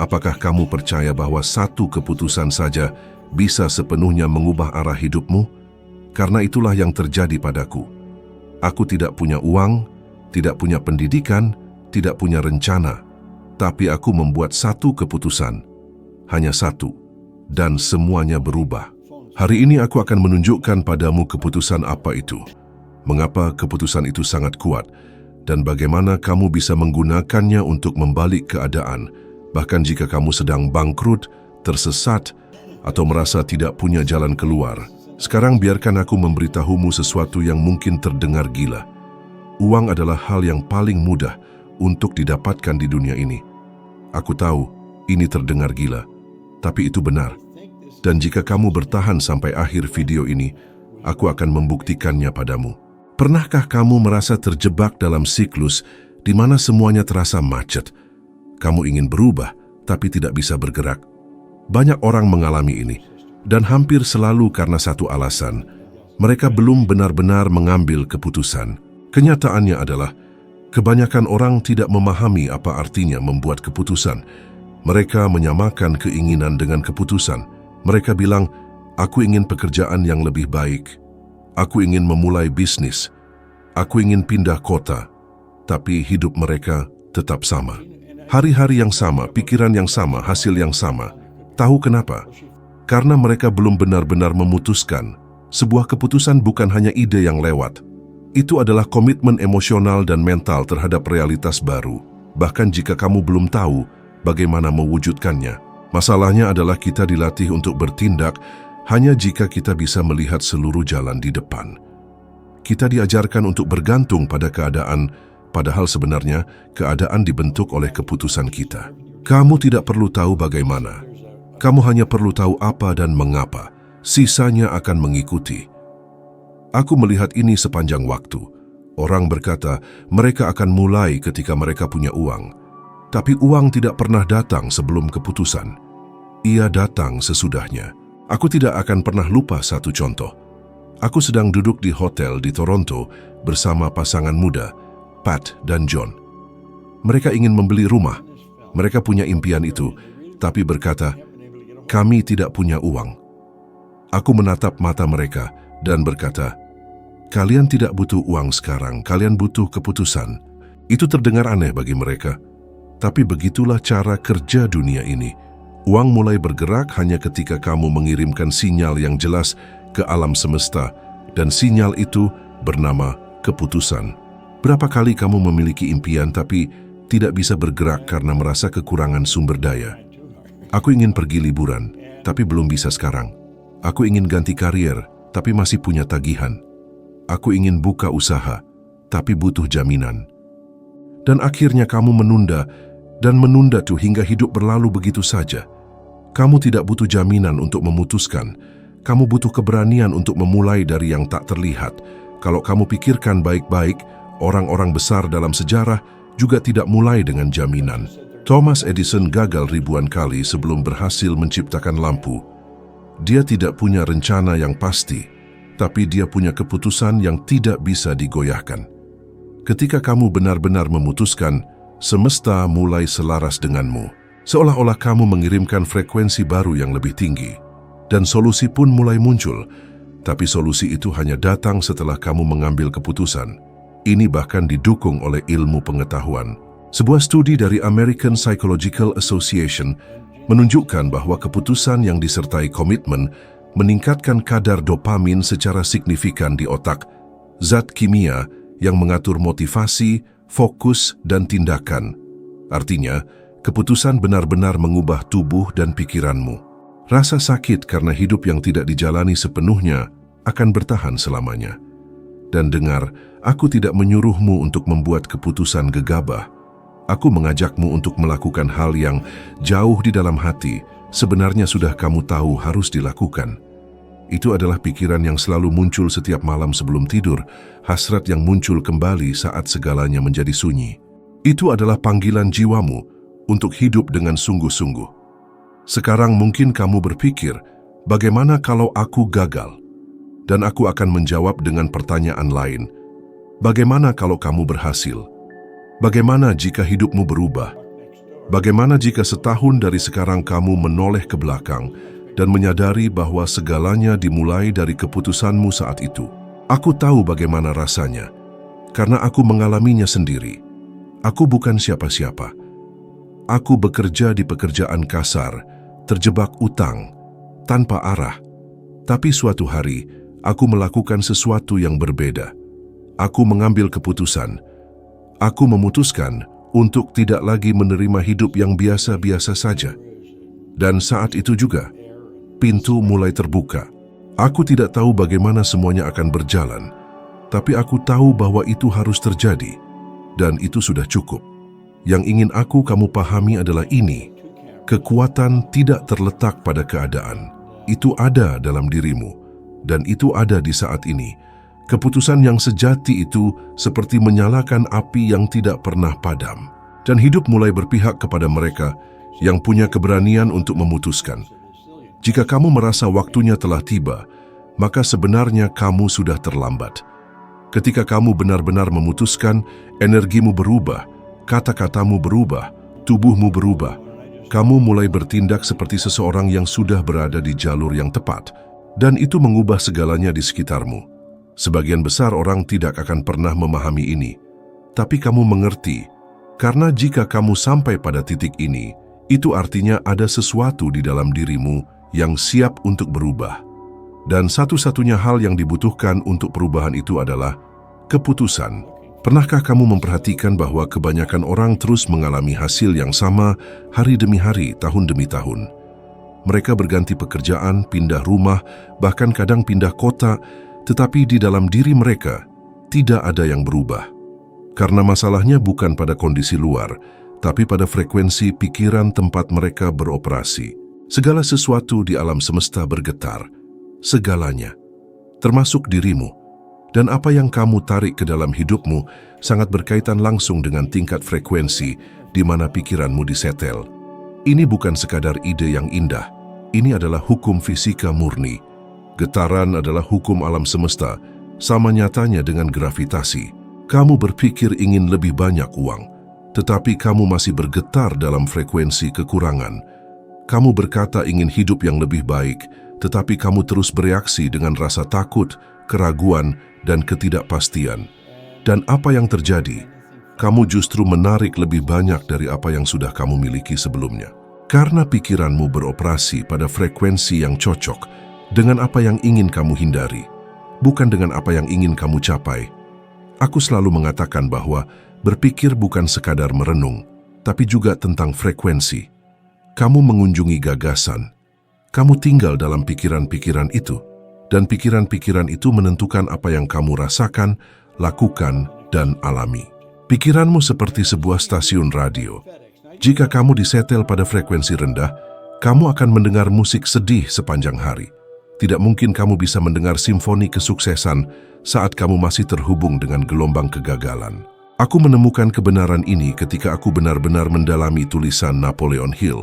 Apakah kamu percaya bahwa satu keputusan saja bisa sepenuhnya mengubah arah hidupmu? Karena itulah yang terjadi padaku. Aku tidak punya uang, tidak punya pendidikan, tidak punya rencana, tapi aku membuat satu keputusan, hanya satu, dan semuanya berubah. Hari ini aku akan menunjukkan padamu keputusan apa itu, mengapa keputusan itu sangat kuat, dan bagaimana kamu bisa menggunakannya untuk membalik keadaan, bahkan jika kamu sedang bangkrut, tersesat, atau merasa tidak punya jalan keluar. Sekarang biarkan aku memberitahumu sesuatu yang mungkin terdengar gila. Uang adalah hal yang paling mudah untuk didapatkan di dunia ini. Aku tahu ini terdengar gila, tapi itu benar. Dan jika kamu bertahan sampai akhir video ini, aku akan membuktikannya padamu. Pernahkah kamu merasa terjebak dalam siklus di mana semuanya terasa macet? Kamu ingin berubah, tapi tidak bisa bergerak. Banyak orang mengalami ini, dan hampir selalu karena satu alasan. Mereka belum benar-benar mengambil keputusan. Kenyataannya adalah, kebanyakan orang tidak memahami apa artinya membuat keputusan. Mereka menyamakan keinginan dengan keputusan. Mereka bilang, aku ingin pekerjaan yang lebih baik. Aku ingin memulai bisnis. Aku ingin pindah kota. Tapi hidup mereka tetap sama. Hari-hari yang sama, pikiran yang sama, hasil yang sama. Tahu kenapa? Karena mereka belum benar-benar memutuskan. Sebuah keputusan bukan hanya ide yang lewat. Itu adalah komitmen emosional dan mental terhadap realitas baru. Bahkan jika kamu belum tahu bagaimana mewujudkannya. Masalahnya adalah kita dilatih untuk bertindak hanya jika kita bisa melihat seluruh jalan di depan. Kita diajarkan untuk bergantung pada keadaan, padahal sebenarnya keadaan dibentuk oleh keputusan kita. Kamu tidak perlu tahu bagaimana. Kamu hanya perlu tahu apa dan mengapa. Sisanya akan mengikuti. Aku melihat ini sepanjang waktu. Orang berkata mereka akan mulai ketika mereka punya uang. Tapi uang tidak pernah datang sebelum keputusan. Ia datang sesudahnya. Aku tidak akan pernah lupa satu contoh. Aku sedang duduk di hotel di Toronto bersama pasangan muda, Pat dan John. Mereka ingin membeli rumah. Mereka punya impian itu, tapi berkata, kami tidak punya uang. Aku menatap mata mereka dan berkata, kalian tidak butuh uang sekarang, kalian butuh keputusan. Itu terdengar aneh bagi mereka, tapi begitulah cara kerja dunia ini. Uang mulai bergerak hanya ketika kamu mengirimkan sinyal yang jelas ke alam semesta, dan sinyal itu bernama keputusan. Berapa kali kamu memiliki impian tapi tidak bisa bergerak karena merasa kekurangan sumber daya? Aku ingin pergi liburan, tapi belum bisa sekarang. Aku ingin ganti karier, tapi masih punya tagihan. Aku ingin buka usaha, tapi butuh jaminan. Dan akhirnya kamu menunda, dan menunda tuh hingga hidup berlalu begitu saja. Kamu tidak butuh jaminan untuk memutuskan. Kamu butuh keberanian untuk memulai dari yang tak terlihat. Kalau kamu pikirkan baik-baik, orang-orang besar dalam sejarah juga tidak mulai dengan jaminan. Thomas Edison gagal ribuan kali sebelum berhasil menciptakan lampu. Dia tidak punya rencana yang pasti, tapi dia punya keputusan yang tidak bisa digoyahkan. Ketika kamu benar-benar memutuskan, semesta mulai selaras denganmu. Seolah-olah kamu mengirimkan frekuensi baru yang lebih tinggi. Dan solusi pun mulai muncul, tapi solusi itu hanya datang setelah kamu mengambil keputusan. Ini bahkan didukung oleh ilmu pengetahuan. Sebuah studi dari American Psychological Association menunjukkan bahwa keputusan yang disertai komitmen meningkatkan kadar dopamin secara signifikan di otak, zat kimia yang mengatur motivasi, fokus, dan tindakan. Artinya, keputusan benar-benar mengubah tubuh dan pikiranmu. Rasa sakit karena hidup yang tidak dijalani sepenuhnya akan bertahan selamanya. Dan dengar, aku tidak menyuruhmu untuk membuat keputusan gegabah. Aku mengajakmu untuk melakukan hal yang jauh di dalam hati, sebenarnya sudah kamu tahu harus dilakukan. Itu adalah pikiran yang selalu muncul setiap malam sebelum tidur, hasrat yang muncul kembali saat segalanya menjadi sunyi. Itu adalah panggilan jiwamu untuk hidup dengan sungguh-sungguh. Sekarang mungkin kamu berpikir, bagaimana kalau aku gagal? Dan aku akan menjawab dengan pertanyaan lain. Bagaimana kalau kamu berhasil? Bagaimana jika hidupmu berubah? Bagaimana jika setahun dari sekarang kamu menoleh ke belakang dan menyadari bahwa segalanya dimulai dari keputusanmu saat itu? Aku tahu bagaimana rasanya, karena aku mengalaminya sendiri. Aku bukan siapa-siapa. Aku bekerja di pekerjaan kasar, terjebak utang, tanpa arah. Tapi suatu hari, aku melakukan sesuatu yang berbeda. Aku mengambil keputusan. Aku memutuskan untuk tidak lagi menerima hidup yang biasa-biasa saja. Dan saat itu juga, pintu mulai terbuka. Aku tidak tahu bagaimana semuanya akan berjalan, tapi aku tahu bahwa itu harus terjadi, dan itu sudah cukup. Yang ingin kamu pahami adalah ini: kekuatan tidak terletak pada keadaan. Itu ada dalam dirimu, dan itu ada di saat ini. Keputusan yang sejati itu seperti menyalakan api yang tidak pernah padam. Dan hidup mulai berpihak kepada mereka yang punya keberanian untuk memutuskan. Jika kamu merasa waktunya telah tiba, maka sebenarnya kamu sudah terlambat. Ketika kamu benar-benar memutuskan, energimu berubah, kata-katamu berubah, tubuhmu berubah. Kamu mulai bertindak seperti seseorang yang sudah berada di jalur yang tepat, dan itu mengubah segalanya di sekitarmu. Sebagian besar orang tidak akan pernah memahami ini, tapi kamu mengerti, karena jika kamu sampai pada titik ini, itu artinya ada sesuatu di dalam dirimu yang siap untuk berubah. Dan satu-satunya hal yang dibutuhkan untuk perubahan itu adalah keputusan. Pernahkah kamu memperhatikan bahwa kebanyakan orang terus mengalami hasil yang sama hari demi hari, tahun demi tahun? Mereka berganti pekerjaan, pindah rumah, bahkan kadang pindah kota, tetapi di dalam diri mereka tidak ada yang berubah. Karena masalahnya bukan pada kondisi luar, tapi pada frekuensi pikiran tempat mereka beroperasi. Segala sesuatu di alam semesta bergetar, segalanya, termasuk dirimu. Dan apa yang kamu tarik ke dalam hidupmu sangat berkaitan langsung dengan tingkat frekuensi di mana pikiranmu disetel. Ini bukan sekadar ide yang indah, ini adalah hukum fisika murni. Getaran adalah hukum alam semesta, sama nyatanya dengan gravitasi. Kamu berpikir ingin lebih banyak uang, tetapi kamu masih bergetar dalam frekuensi kekurangan. Kamu berkata ingin hidup yang lebih baik, tetapi kamu terus bereaksi dengan rasa takut, keraguan, dan ketidakpastian. Dan apa yang terjadi? Kamu justru menarik lebih banyak dari apa yang sudah kamu miliki sebelumnya. Karena pikiranmu beroperasi pada frekuensi yang cocok dengan apa yang ingin kamu hindari, bukan dengan apa yang ingin kamu capai. Aku selalu mengatakan bahwa berpikir bukan sekadar merenung, tapi juga tentang frekuensi. Kamu mengunjungi gagasan, kamu tinggal dalam pikiran-pikiran itu, dan pikiran-pikiran itu menentukan apa yang kamu rasakan, lakukan, dan alami. Pikiranmu seperti sebuah stasiun radio. Jika kamu disetel pada frekuensi rendah, kamu akan mendengar musik sedih sepanjang hari. Tidak mungkin kamu bisa mendengar simfoni kesuksesan saat kamu masih terhubung dengan gelombang kegagalan. Aku menemukan kebenaran ini ketika aku benar-benar mendalami tulisan Napoleon Hill,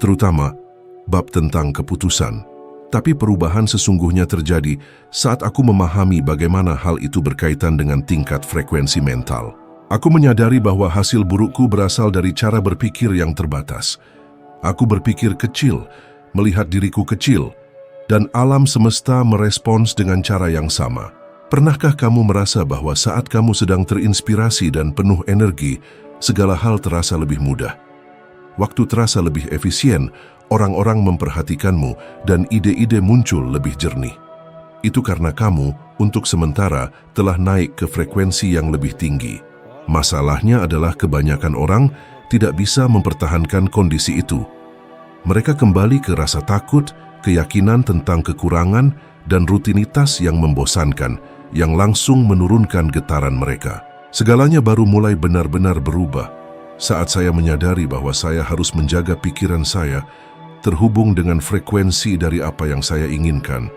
terutama bab tentang keputusan. Tapi perubahan sesungguhnya terjadi saat aku memahami bagaimana hal itu berkaitan dengan tingkat frekuensi mental. Aku menyadari bahwa hasil burukku berasal dari cara berpikir yang terbatas. Aku berpikir kecil, melihat diriku kecil, dan alam semesta merespons dengan cara yang sama. Pernahkah kamu merasa bahwa saat kamu sedang terinspirasi dan penuh energi, segala hal terasa lebih mudah? Waktu terasa lebih efisien, orang-orang memperhatikanmu, dan ide-ide muncul lebih jernih. Itu karena kamu, untuk sementara, telah naik ke frekuensi yang lebih tinggi. Masalahnya adalah kebanyakan orang tidak bisa mempertahankan kondisi itu. Mereka kembali ke rasa takut, keyakinan tentang kekurangan, dan rutinitas yang membosankan, yang langsung menurunkan getaran mereka. Segalanya baru mulai benar-benar berubah saat saya menyadari bahwa saya harus menjaga pikiran saya terhubung dengan frekuensi dari apa yang saya inginkan,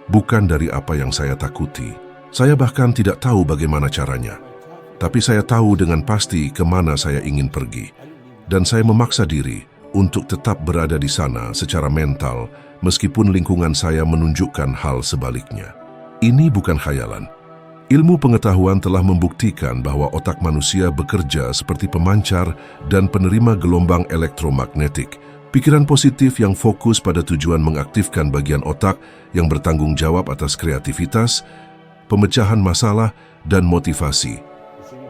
bukan dari apa yang saya takuti. Saya bahkan tidak tahu bagaimana caranya, tapi saya tahu dengan pasti kemana saya ingin pergi. Dan saya memaksa diri untuk tetap berada di sana secara mental, meskipun lingkungan saya menunjukkan hal sebaliknya. Ini bukan khayalan. Ilmu pengetahuan telah membuktikan bahwa otak manusia bekerja seperti pemancar dan penerima gelombang elektromagnetik. Pikiran positif yang fokus pada tujuan mengaktifkan bagian otak yang bertanggung jawab atas kreativitas, pemecahan masalah, dan motivasi.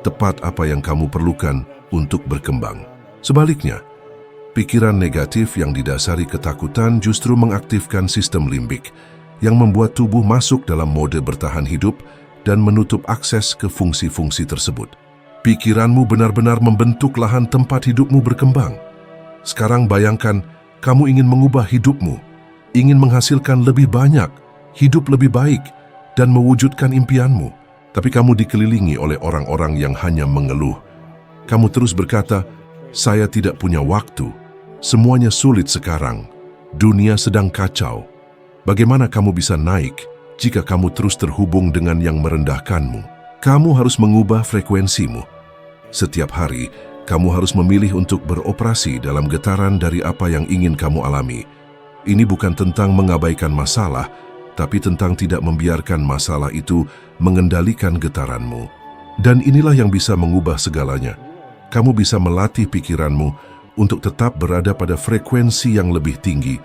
Tepat apa yang kamu perlukan untuk berkembang. Sebaliknya, pikiran negatif yang didasari ketakutan justru mengaktifkan sistem limbik yang membuat tubuh masuk dalam mode bertahan hidup dan menutup akses ke fungsi-fungsi tersebut. Pikiranmu benar-benar membentuk lahan tempat hidupmu berkembang. Sekarang bayangkan, kamu ingin mengubah hidupmu, ingin menghasilkan lebih banyak, hidup lebih baik, dan mewujudkan impianmu. Tapi kamu dikelilingi oleh orang-orang yang hanya mengeluh. Kamu terus berkata, "Saya tidak punya waktu. Semuanya sulit sekarang. Dunia sedang kacau." Bagaimana kamu bisa naik jika kamu terus terhubung dengan yang merendahkanmu? Kamu harus mengubah frekuensimu. Setiap hari, kamu harus memilih untuk beroperasi dalam getaran dari apa yang ingin kamu alami. Ini bukan tentang mengabaikan masalah, tapi tentang tidak membiarkan masalah itu mengendalikan getaranmu. Dan inilah yang bisa mengubah segalanya. Kamu bisa melatih pikiranmu untuk tetap berada pada frekuensi yang lebih tinggi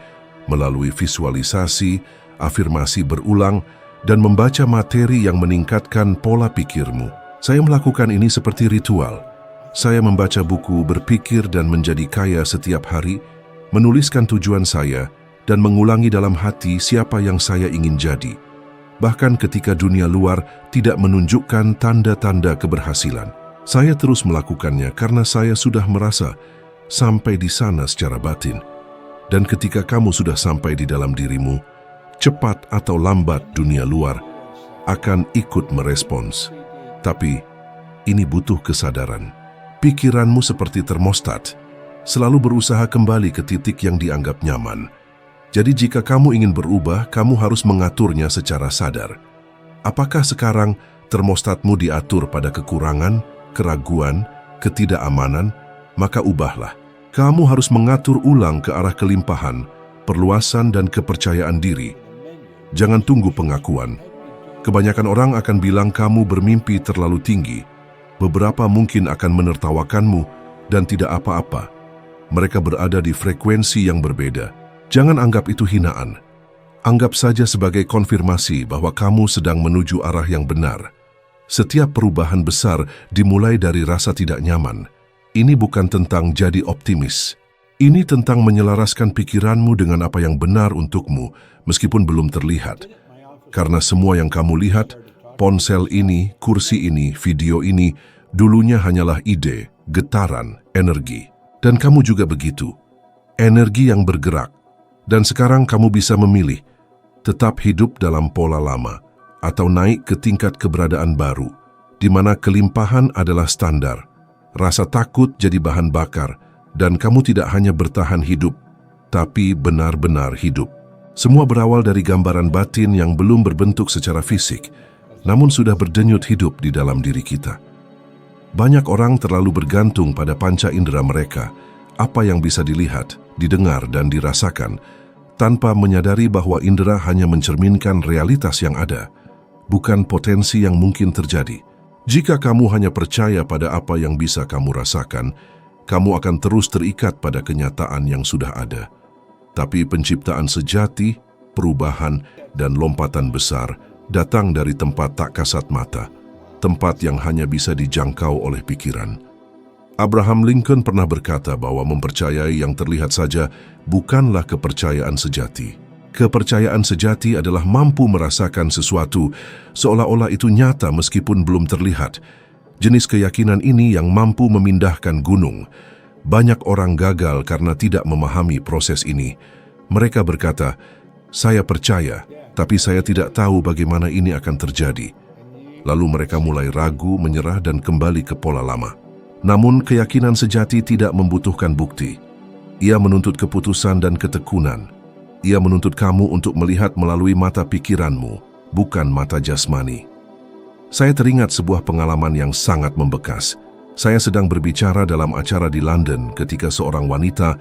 melalui visualisasi, afirmasi berulang, dan membaca materi yang meningkatkan pola pikirmu. Saya melakukan ini seperti ritual. Saya membaca buku Berpikir dan Menjadi Kaya setiap hari, menuliskan tujuan saya, dan mengulangi dalam hati siapa yang saya ingin jadi. Bahkan ketika dunia luar tidak menunjukkan tanda-tanda keberhasilan, saya terus melakukannya karena saya sudah merasa sampai di sana secara batin. Dan ketika kamu sudah sampai di dalam dirimu, cepat atau lambat dunia luar akan ikut merespons. Tapi ini butuh kesadaran. Pikiranmu seperti termostat, selalu berusaha kembali ke titik yang dianggap nyaman. Jadi jika kamu ingin berubah, kamu harus mengaturnya secara sadar. Apakah sekarang termostatmu diatur pada kekurangan, keraguan, ketidakamanan? Maka ubahlah. Kamu harus mengatur ulang ke arah kelimpahan, perluasan, dan kepercayaan diri. Jangan tunggu pengakuan. Kebanyakan orang akan bilang kamu bermimpi terlalu tinggi. Beberapa mungkin akan menertawakanmu dan tidak apa-apa. Mereka berada di frekuensi yang berbeda. Jangan anggap itu hinaan. Anggap saja sebagai konfirmasi bahwa kamu sedang menuju arah yang benar. Setiap perubahan besar dimulai dari rasa tidak nyaman. Ini bukan tentang jadi optimis. Ini tentang menyelaraskan pikiranmu dengan apa yang benar untukmu, meskipun belum terlihat. Karena semua yang kamu lihat, ponsel ini, kursi ini, video ini, dulunya hanyalah ide, getaran, energi. Dan kamu juga begitu. Energi yang bergerak. Dan sekarang kamu bisa memilih, tetap hidup dalam pola lama, atau naik ke tingkat keberadaan baru, di mana kelimpahan adalah standar. Rasa takut jadi bahan bakar, dan kamu tidak hanya bertahan hidup, tapi benar-benar hidup. Semua berawal dari gambaran batin yang belum berbentuk secara fisik, namun sudah berdenyut hidup di dalam diri kita. Banyak orang terlalu bergantung pada panca indera mereka, apa yang bisa dilihat, didengar, dan dirasakan, tanpa menyadari bahwa indera hanya mencerminkan realitas yang ada, bukan potensi yang mungkin terjadi. Jika kamu hanya percaya pada apa yang bisa kamu rasakan, kamu akan terus terikat pada kenyataan yang sudah ada. Tapi penciptaan sejati, perubahan, dan lompatan besar datang dari tempat tak kasat mata, tempat yang hanya bisa dijangkau oleh pikiran. Abraham Lincoln pernah berkata bahwa mempercayai yang terlihat saja bukanlah kepercayaan sejati. Kepercayaan sejati adalah mampu merasakan sesuatu seolah-olah itu nyata meskipun belum terlihat. Jenis keyakinan ini yang mampu memindahkan gunung. Banyak orang gagal karena tidak memahami proses ini. Mereka berkata, "Saya percaya, tapi saya tidak tahu bagaimana ini akan terjadi." Lalu mereka mulai ragu, menyerah, dan kembali ke pola lama. Namun keyakinan sejati tidak membutuhkan bukti. Ia menuntut keputusan dan ketekunan. Ia menuntut kamu untuk melihat melalui mata pikiranmu, bukan mata jasmani. Saya teringat sebuah pengalaman yang sangat membekas. Saya sedang berbicara dalam acara di London ketika seorang wanita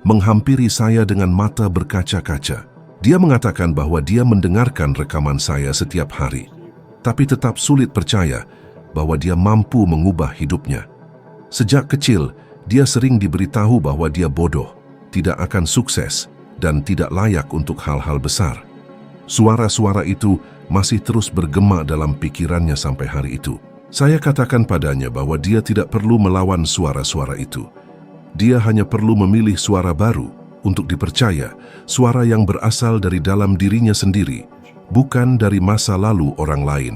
menghampiri saya dengan mata berkaca-kaca. Dia mengatakan bahwa dia mendengarkan rekaman saya setiap hari. tapi tetap sulit percaya bahwa dia mampu mengubah hidupnya. Sejak kecil, dia sering diberitahu bahwa dia bodoh, tidak akan sukses, dan tidak layak untuk hal-hal besar. Suara-suara itu masih terus bergema dalam pikirannya sampai hari itu. Saya katakan padanya bahwa dia tidak perlu melawan suara-suara itu. Dia hanya perlu memilih suara baru untuk dipercaya, suara yang berasal dari dalam dirinya sendiri, bukan dari masa lalu orang lain.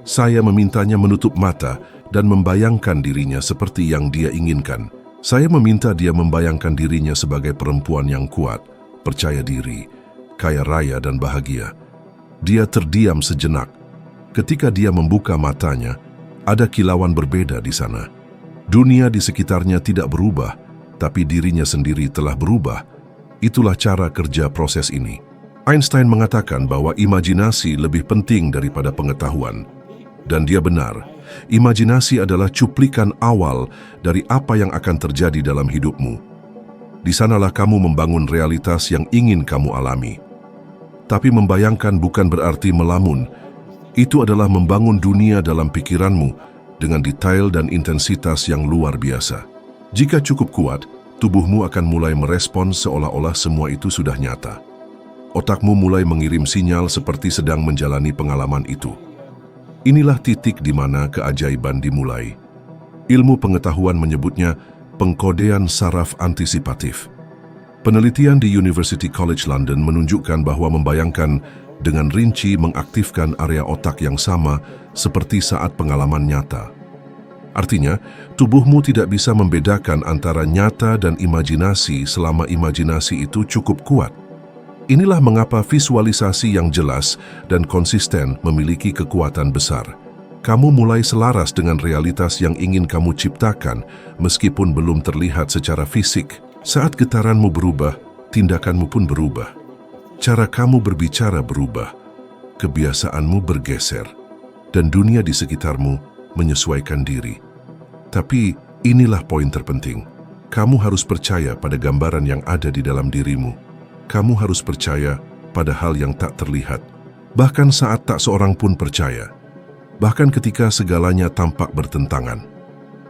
Saya memintanya menutup mata dan membayangkan dirinya seperti yang dia inginkan. Saya meminta dia membayangkan dirinya sebagai perempuan yang kuat, percaya diri, kaya raya dan bahagia. Dia terdiam sejenak. Ketika dia membuka matanya, ada kilauan berbeda di sana. Dunia di sekitarnya tidak berubah, tapi dirinya sendiri telah berubah. Itulah cara kerja proses ini. Einstein mengatakan bahwa imajinasi lebih penting daripada pengetahuan. Dan dia benar, imajinasi adalah cuplikan awal dari apa yang akan terjadi dalam hidupmu. Di sanalah kamu membangun realitas yang ingin kamu alami. Tapi membayangkan bukan berarti melamun. Itu adalah membangun dunia dalam pikiranmu dengan detail dan intensitas yang luar biasa. Jika cukup kuat, tubuhmu akan mulai merespons seolah-olah semua itu sudah nyata. Otakmu mulai mengirim sinyal seperti sedang menjalani pengalaman itu. Inilah titik di mana keajaiban dimulai. Ilmu pengetahuan menyebutnya pengkodean saraf antisipatif. Penelitian di University College London menunjukkan bahwa membayangkan dengan rinci mengaktifkan area otak yang sama seperti saat pengalaman nyata. Artinya, tubuhmu tidak bisa membedakan antara nyata dan imajinasi selama imajinasi itu cukup kuat. Inilah mengapa visualisasi yang jelas dan konsisten memiliki kekuatan besar. Kamu mulai selaras dengan realitas yang ingin kamu ciptakan meskipun belum terlihat secara fisik. Saat getaranmu berubah, tindakanmu pun berubah. Cara kamu berbicara berubah, kebiasaanmu bergeser, dan dunia di sekitarmu menyesuaikan diri. Tapi inilah poin terpenting. Kamu harus percaya pada gambaran yang ada di dalam dirimu. Kamu harus percaya pada hal yang tak terlihat, bahkan saat tak seorang pun percaya. Bahkan ketika segalanya tampak bertentangan.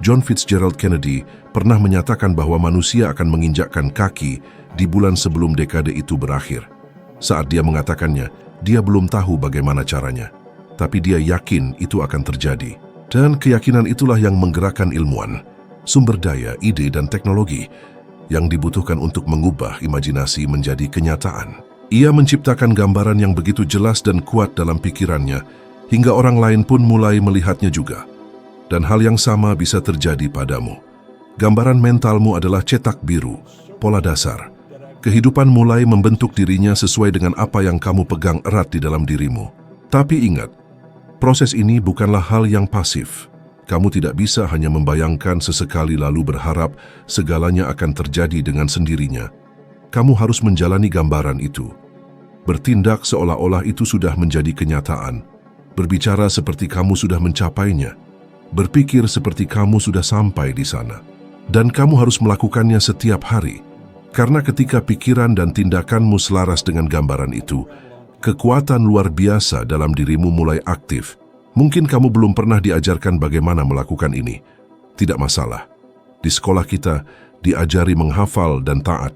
John Fitzgerald Kennedy pernah menyatakan bahwa manusia akan menginjakkan kaki di bulan sebelum dekade itu berakhir. Saat dia mengatakannya, dia belum tahu bagaimana caranya. Tapi dia yakin itu akan terjadi. Dan keyakinan itulah yang menggerakkan ilmuwan, sumber daya, ide, dan teknologi yang dibutuhkan untuk mengubah imajinasi menjadi kenyataan. Ia menciptakan gambaran yang begitu jelas dan kuat dalam pikirannya, hingga orang lain pun mulai melihatnya juga. Dan hal yang sama bisa terjadi padamu. Gambaran mentalmu adalah cetak biru, pola dasar. Kehidupan mulai membentuk dirinya sesuai dengan apa yang kamu pegang erat di dalam dirimu. Tapi ingat, proses ini bukanlah hal yang pasif. Kamu tidak bisa hanya membayangkan sesekali lalu berharap segalanya akan terjadi dengan sendirinya. Kamu harus menjalani gambaran itu. Bertindak seolah-olah itu sudah menjadi kenyataan. Berbicara seperti kamu sudah mencapainya. Berpikir seperti kamu sudah sampai di sana. Dan kamu harus melakukannya setiap hari. Karena ketika pikiran dan tindakanmu selaras dengan gambaran itu, kekuatan luar biasa dalam dirimu mulai aktif. Mungkin kamu belum pernah diajarkan bagaimana melakukan ini. Tidak masalah. Di sekolah kita diajari menghafal dan taat,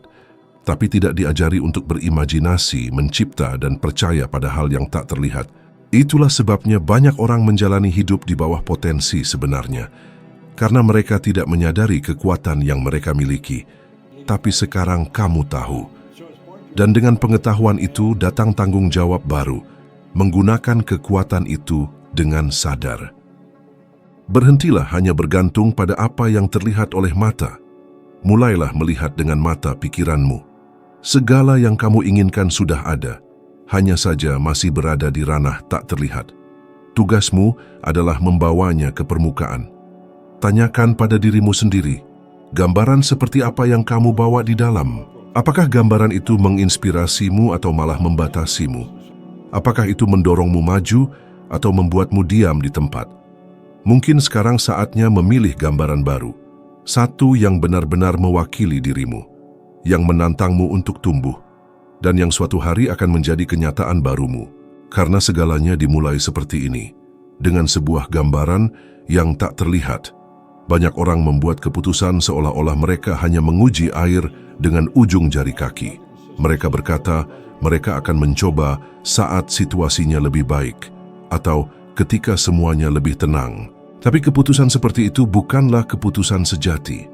tapi tidak diajari untuk berimajinasi, mencipta dan percaya pada hal yang tak terlihat. Itulah sebabnya banyak orang menjalani hidup di bawah potensi sebenarnya, karena mereka tidak menyadari kekuatan yang mereka miliki. Tapi sekarang kamu tahu. Dan dengan pengetahuan itu datang tanggung jawab baru, menggunakan kekuatan itu dengan sadar. Berhentilah hanya bergantung pada apa yang terlihat oleh mata. Mulailah melihat dengan mata pikiranmu. Segala yang kamu inginkan sudah ada, hanya saja masih berada di ranah tak terlihat. Tugasmu adalah membawanya ke permukaan. Tanyakan pada dirimu sendiri, gambaran seperti apa yang kamu bawa di dalam? Apakah gambaran itu menginspirasimu atau malah membatasimu? Apakah itu mendorongmu maju atau membuatmu diam di tempat? Mungkin sekarang saatnya memilih gambaran baru. Satu yang benar-benar mewakili dirimu, yang menantangmu untuk tumbuh, dan yang suatu hari akan menjadi kenyataan barumu. Karena segalanya dimulai seperti ini. dengan sebuah gambaran yang tak terlihat. Banyak orang membuat keputusan seolah-olah mereka hanya menguji air dengan ujung jari kaki. Mereka berkata mereka akan mencoba saat situasinya lebih baik atau ketika semuanya lebih tenang. Tapi keputusan seperti itu bukanlah keputusan sejati.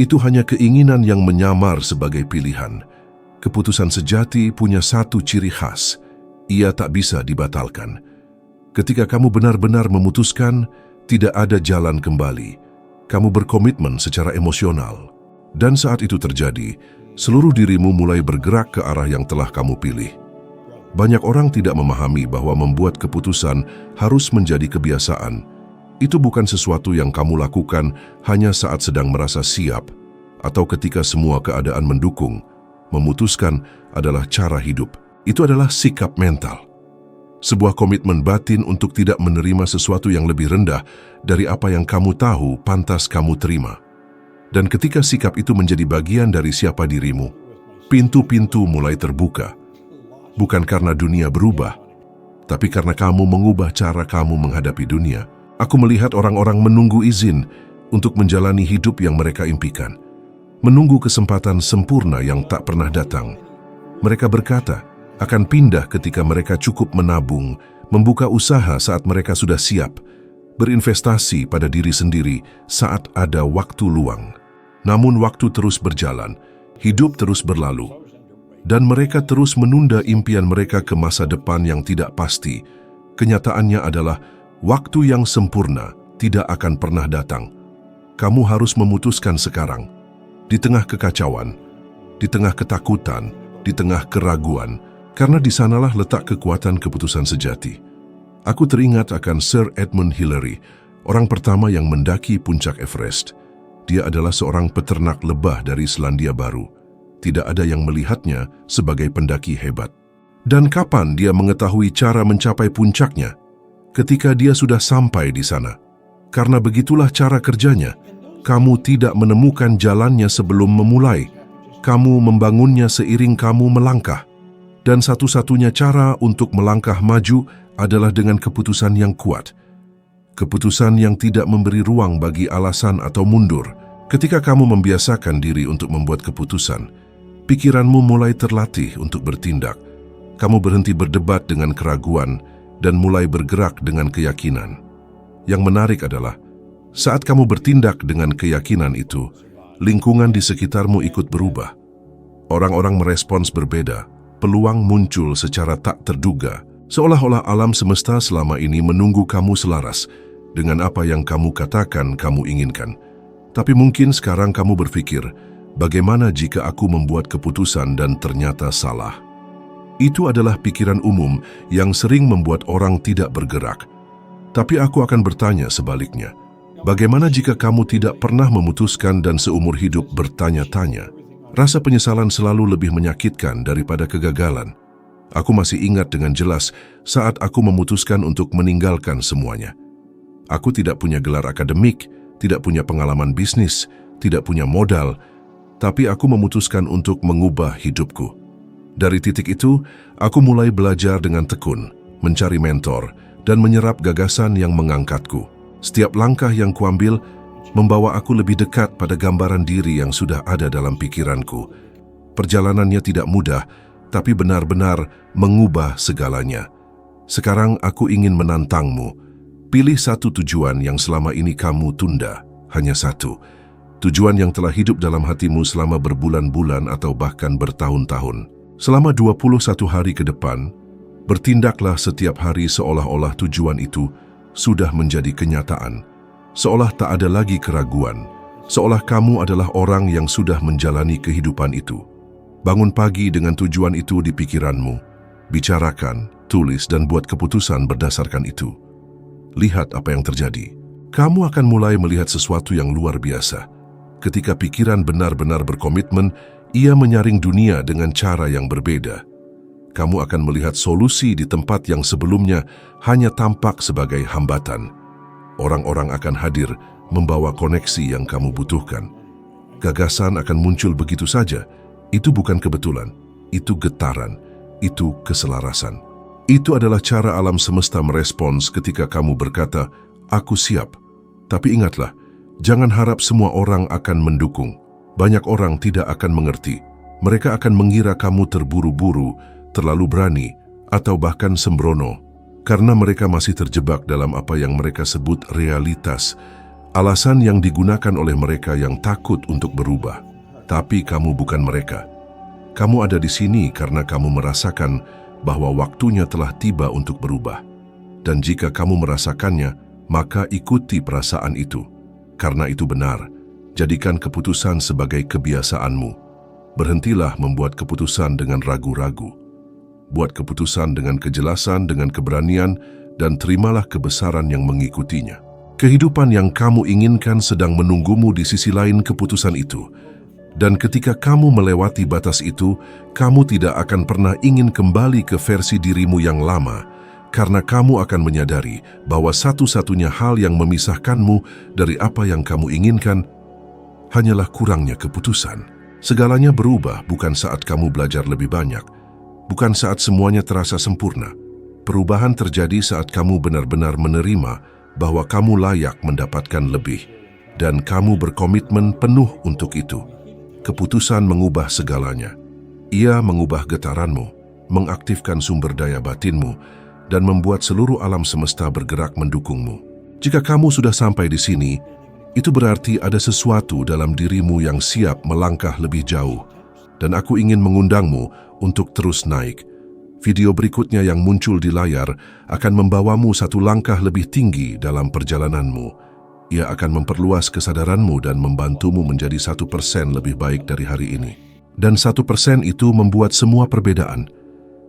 Itu hanya keinginan yang menyamar sebagai pilihan. Keputusan sejati punya satu ciri khas. Ia tak bisa dibatalkan. Ketika kamu benar-benar memutuskan, tidak ada jalan kembali. Kamu berkomitmen secara emosional. Dan saat itu terjadi, seluruh dirimu mulai bergerak ke arah yang telah kamu pilih. Banyak orang tidak memahami bahwa membuat keputusan harus menjadi kebiasaan. Itu bukan sesuatu yang kamu lakukan hanya saat sedang merasa siap atau ketika semua keadaan mendukung. Memutuskan adalah cara hidup. Itu adalah sikap mental. Sebuah komitmen batin untuk tidak menerima sesuatu yang lebih rendah dari apa yang kamu tahu pantas kamu terima. Dan ketika sikap itu menjadi bagian dari siapa dirimu, pintu-pintu mulai terbuka. Bukan karena dunia berubah, tapi karena kamu mengubah cara kamu menghadapi dunia. Aku melihat orang-orang menunggu izin untuk menjalani hidup yang mereka impikan. Menunggu kesempatan sempurna yang tak pernah datang. Mereka berkata akan pindah ketika mereka cukup menabung, membuka usaha saat mereka sudah siap, berinvestasi pada diri sendiri saat ada waktu luang. Namun waktu terus berjalan, hidup terus berlalu, dan mereka terus menunda impian mereka ke masa depan yang tidak pasti. Kenyataannya adalah waktu yang sempurna tidak akan pernah datang. Kamu harus memutuskan sekarang, di tengah kekacauan, di tengah ketakutan, di tengah keraguan, karena di sanalah letak kekuatan keputusan sejati. Aku teringat akan Sir Edmund Hillary, orang pertama yang mendaki puncak Everest. Dia adalah seorang peternak lebah dari Selandia Baru. Tidak ada yang melihatnya sebagai pendaki hebat. Dan kapan dia mengetahui cara mencapai puncaknya? Ketika dia sudah sampai di sana. Karena begitulah cara kerjanya. Kamu tidak menemukan jalannya sebelum memulai. Kamu membangunnya seiring kamu melangkah. Dan satu-satunya cara untuk melangkah maju adalah dengan keputusan yang kuat. Keputusan yang tidak memberi ruang bagi alasan atau mundur. Ketika kamu membiasakan diri untuk membuat keputusan, pikiranmu mulai terlatih untuk bertindak. Kamu berhenti berdebat dengan keraguan dan mulai bergerak dengan keyakinan. Yang menarik adalah, saat kamu bertindak dengan keyakinan itu, lingkungan di sekitarmu ikut berubah. Orang-orang merespons berbeda, peluang muncul secara tak terduga, seolah-olah alam semesta selama ini menunggu kamu selaras dengan apa yang kamu katakan kamu inginkan. Tapi mungkin sekarang kamu berpikir, bagaimana jika aku membuat keputusan dan ternyata salah? Itu adalah pikiran umum yang sering membuat orang tidak bergerak. Tapi aku akan bertanya sebaliknya. Bagaimana jika kamu tidak pernah memutuskan dan seumur hidup bertanya-tanya? Rasa penyesalan selalu lebih menyakitkan daripada kegagalan. Aku masih ingat dengan jelas saat aku memutuskan untuk meninggalkan semuanya. Aku tidak punya gelar akademik, tidak punya pengalaman bisnis, tidak punya modal, tapi aku memutuskan untuk mengubah hidupku. Dari titik itu, aku mulai belajar dengan tekun, mencari mentor, dan menyerap gagasan yang mengangkatku. Setiap langkah yang kuambil membawa aku lebih dekat pada gambaran diri yang sudah ada dalam pikiranku. Perjalanannya tidak mudah, tapi benar-benar mengubah segalanya. Sekarang aku ingin menantangmu. Pilih satu tujuan yang selama ini kamu tunda, hanya satu. Tujuan yang telah hidup dalam hatimu selama berbulan-bulan atau bahkan bertahun-tahun. Selama 21 hari ke depan, bertindaklah setiap hari seolah-olah tujuan itu sudah menjadi kenyataan. Seolah tak ada lagi keraguan, seolah kamu adalah orang yang sudah menjalani kehidupan itu. Bangun pagi dengan tujuan itu di pikiranmu. Bicarakan, tulis dan buat keputusan berdasarkan itu. Lihat apa yang terjadi. Kamu akan mulai melihat sesuatu yang luar biasa. Ketika pikiran benar-benar berkomitmen, ia menyaring dunia dengan cara yang berbeda. Kamu akan melihat solusi di tempat yang sebelumnya hanya tampak sebagai hambatan. Orang-orang akan hadir membawa koneksi yang kamu butuhkan. Gagasan akan muncul begitu saja. Itu bukan kebetulan, itu getaran, itu keselarasan. Itu adalah cara alam semesta merespons ketika kamu berkata, "Aku siap." Tapi ingatlah, jangan harap semua orang akan mendukung. Banyak orang tidak akan mengerti. Mereka akan mengira kamu terburu-buru, terlalu berani, atau bahkan sembrono, karena mereka masih terjebak dalam apa yang mereka sebut realitas, alasan yang digunakan oleh mereka yang takut untuk berubah. Tapi kamu bukan mereka. Kamu ada di sini karena kamu merasakan bahwa waktunya telah tiba untuk berubah. Dan jika kamu merasakannya, maka ikuti perasaan itu. Karena itu benar, jadikan keputusan sebagai kebiasaanmu. Berhentilah membuat keputusan dengan ragu-ragu. Buat keputusan dengan kejelasan, dengan keberanian, dan terimalah kebesaran yang mengikutinya. Kehidupan yang kamu inginkan sedang menunggumu di sisi lain keputusan itu. Dan ketika kamu melewati batas itu, kamu tidak akan pernah ingin kembali ke versi dirimu yang lama, karena kamu akan menyadari bahwa satu-satunya hal yang memisahkanmu dari apa yang kamu inginkan hanyalah kurangnya keputusan. Segalanya berubah bukan saat kamu belajar lebih banyak, bukan saat semuanya terasa sempurna. Perubahan terjadi saat kamu benar-benar menerima bahwa kamu layak mendapatkan lebih, dan kamu berkomitmen penuh untuk itu. Keputusan mengubah segalanya. Ia mengubah getaranmu, mengaktifkan sumber daya batinmu, dan membuat seluruh alam semesta bergerak mendukungmu. Jika kamu sudah sampai di sini, itu berarti ada sesuatu dalam dirimu yang siap melangkah lebih jauh. Dan aku ingin mengundangmu untuk terus naik. Video berikutnya yang muncul di layar akan membawamu satu langkah lebih tinggi dalam perjalananmu. Ia akan memperluas kesadaranmu dan membantumu menjadi 1% lebih baik dari hari ini. Dan 1% itu membuat semua perbedaan.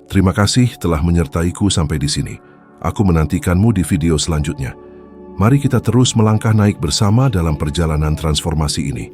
Terima kasih telah menyertaiku sampai di sini. Aku menantikanmu di video selanjutnya. Mari kita terus melangkah naik bersama dalam perjalanan transformasi ini.